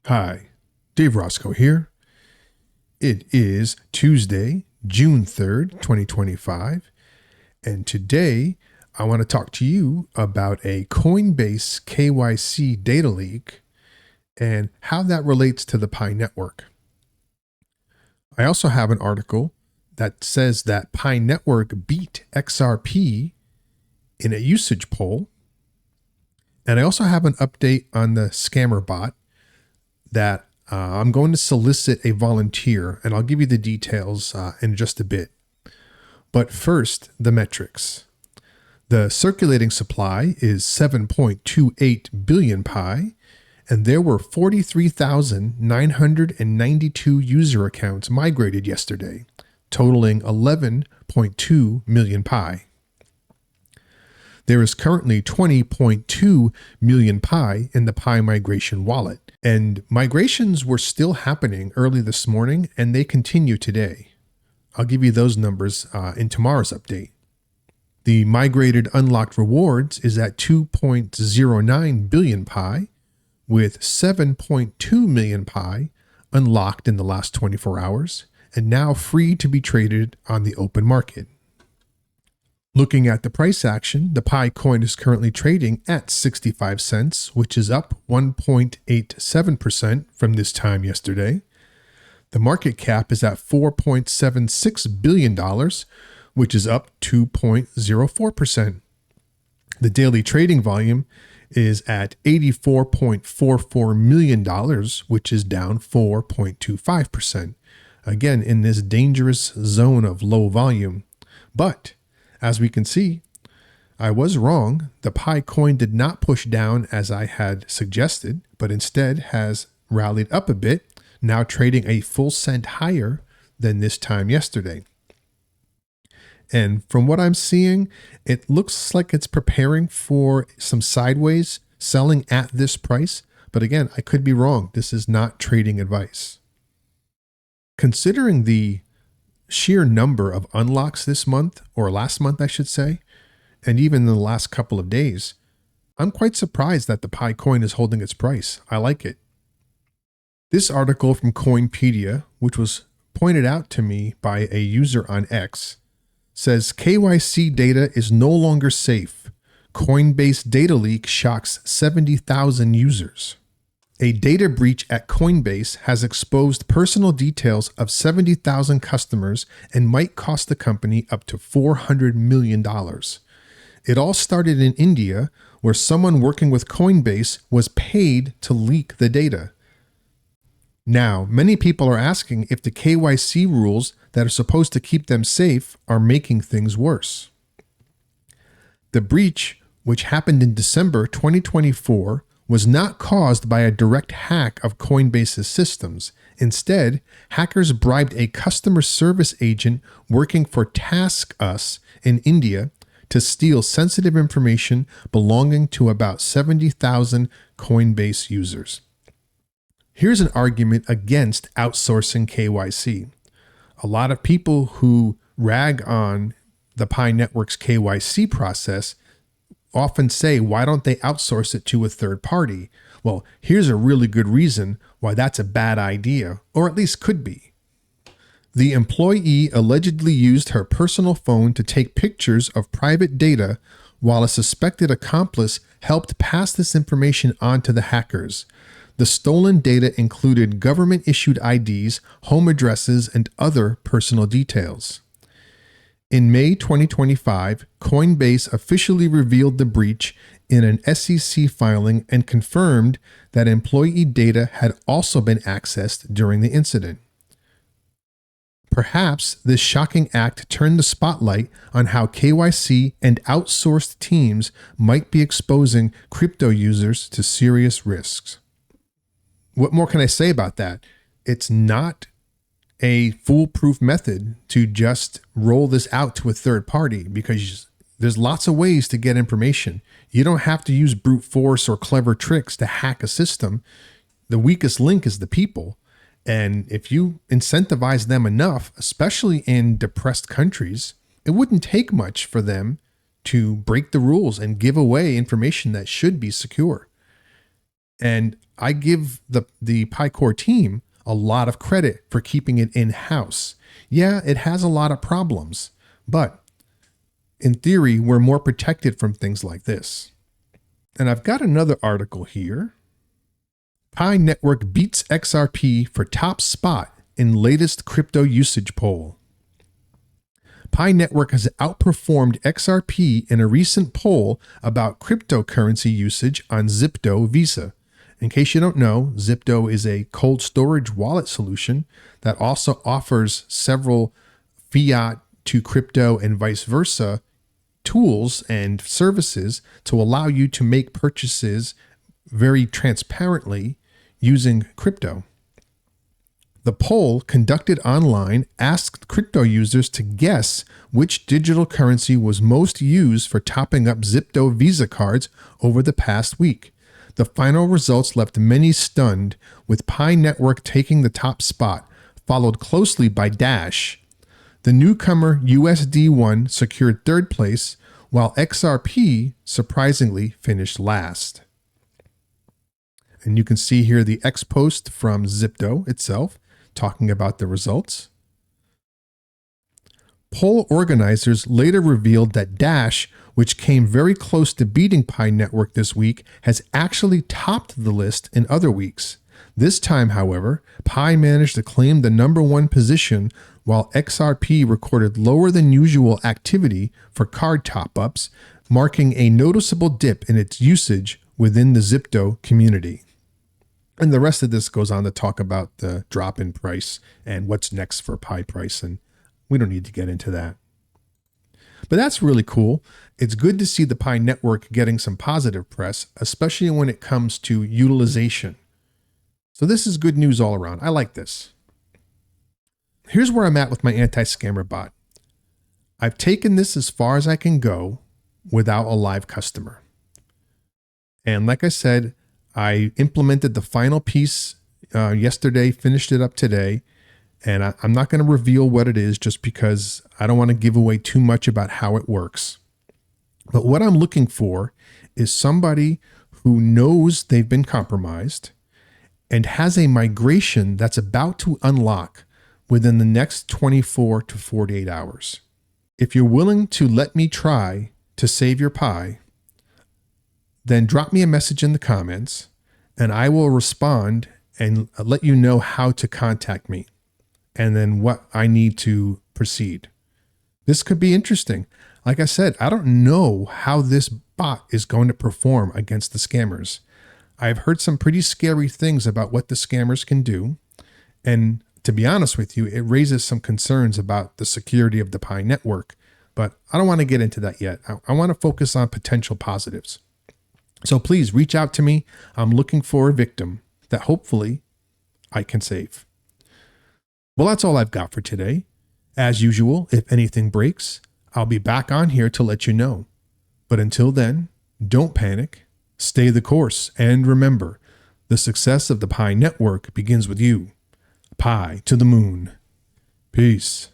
Hi, Dave Roscoe here. It is Tuesday, June 3rd, 2025, and today I want to talk to you about a Coinbase KYC data leak and how that relates to the Pi network. I also have an article that says that Pi network beat XRP in a usage poll, and I also have an update on the scammer bot that I'm going to solicit a volunteer, and I'll give you the details in just a bit. But first, the metrics. The circulating supply is 7.28 billion Pi, and there were 43,992 user accounts migrated yesterday, totaling 11.2 million Pi. There is currently 20.2 million Pi in the Pi migration wallet, and migrations were still happening early this morning, and they continue today. I'll give you those numbers in tomorrow's update. The migrated unlocked rewards is at 2.09 billion Pi, with 7.2 million Pi unlocked in the last 24 hours, and now free to be traded on the open market. Looking at the price action, the Pi coin is currently trading at 65 cents, which is up 1.87% from this time yesterday. The market cap is at $4.76 billion, which is up 2.04%. The daily trading volume is at $84.44 million, which is down 4.25%. Again, in this dangerous zone of low volume. But as we can see, I was wrong. The Pi coin did not push down as I had suggested, but instead has rallied up a bit, now trading a full cent higher than this time yesterday. And from what I'm seeing, it looks like it's preparing for some sideways selling at this price. But again, I could be wrong. This is not trading advice. Considering the sheer number of unlocks this month, or last month, I should say, and even in the last couple of days, I'm quite surprised that the Pi coin is holding its price. I like it. This article from Coinpedia, which was pointed out to me by a user on X, says KYC data is no longer safe. Coinbase data leak shocks 70,000 users. A data breach at Coinbase has exposed personal details of 70,000 customers and might cost the company up to $400 million. It all started in India, where someone working with Coinbase was paid to leak the data. Now, many people are asking if the KYC rules that are supposed to keep them safe are making things worse. The breach, which happened in December 2024, was not caused by a direct hack of Coinbase's systems. Instead, hackers bribed a customer service agent working for TaskUs in India to steal sensitive information belonging to about 70,000 Coinbase users. Here's an argument against outsourcing KYC. A lot of people who rag on the Pi Network's KYC process often say, why don't they outsource it to a third party? Well, here's a really good reason why that's a bad idea, or at least could be. The employee allegedly used her personal phone to take pictures of private data while a suspected accomplice helped pass this information on to the hackers. The stolen data included government-issued IDs, home addresses, and other personal details. In May 2025, Coinbase officially revealed the breach in an SEC filing and confirmed that employee data had also been accessed during the incident. Perhaps this shocking act turned the spotlight on how KYC and outsourced teams might be exposing crypto users to serious risks. What more can I say about that? It's not a foolproof method to just roll this out to a third party, because there's lots of ways to get information. You don't have to use brute force or clever tricks to hack a system. The weakest link is the people. And if you incentivize them enough, especially in depressed countries, it wouldn't take much for them to break the rules and give away information that should be secure. And I give the PyCore team a lot of credit for keeping it in-house. Yeah, it has a lot of problems, but in theory, we're more protected from things like this. And I've got another article here. Network beats XRP for top spot in latest crypto usage poll. Network has outperformed XRP in a recent poll about cryptocurrency usage on Zipto Visa. In case you don't know, Zipto is a cold storage wallet solution that also offers several fiat to crypto and vice versa tools and services to allow you to make purchases very transparently using crypto. The poll conducted online asked crypto users to guess which digital currency was most used for topping up Zipto Visa cards over the past week. The final results left many stunned, with Network taking the top spot, followed closely by Dash. The newcomer USD1 secured third place, while XRP surprisingly finished last. And you can see here the X post from Zipto itself talking about the results. Poll organizers later revealed that Dash, which came very close to beating Network this week, has actually topped the list in other weeks. This time, however, managed to claim the #1 position, while XRP recorded lower than usual activity for card top-ups, marking a noticeable dip in its usage within the Zipto community. And the rest of this goes on to talk about the drop in price and what's next for price, and we don't need to get into that. But that's really cool. It's good to see the Network getting some positive press, especially when it comes to utilization. So this is good news all around. I like this. Here's where I'm at with my anti-scammer bot. I've taken this as far as I can go without a live customer. And like I said, I implemented the final piece yesterday, finished it up today, and I'm not going to reveal what it is just because I don't want to give away too much about how it works. But what I'm looking for is somebody who knows they've been compromised and has a migration that's about to unlock within the next 24 to 48 hours. If you're willing to let me try to save your then drop me a message in the comments and I will respond and let you know how to contact me and then what I need to proceed. This could be interesting. Like I said, I don't know how this bot is going to perform against the scammers. I've heard some pretty scary things about what the scammers can do. And to be honest with you, it raises some concerns about the security of the Network. But I don't want to get into that yet. I want to focus on potential positives. So please reach out to me. I'm looking for a victim that hopefully I can save. Well, that's all I've got for today. As usual, if anything breaks, I'll be back on here to let you know. But until then, don't panic, stay the course, and remember, the success of the Network begins with you. Pi to the moon. Peace.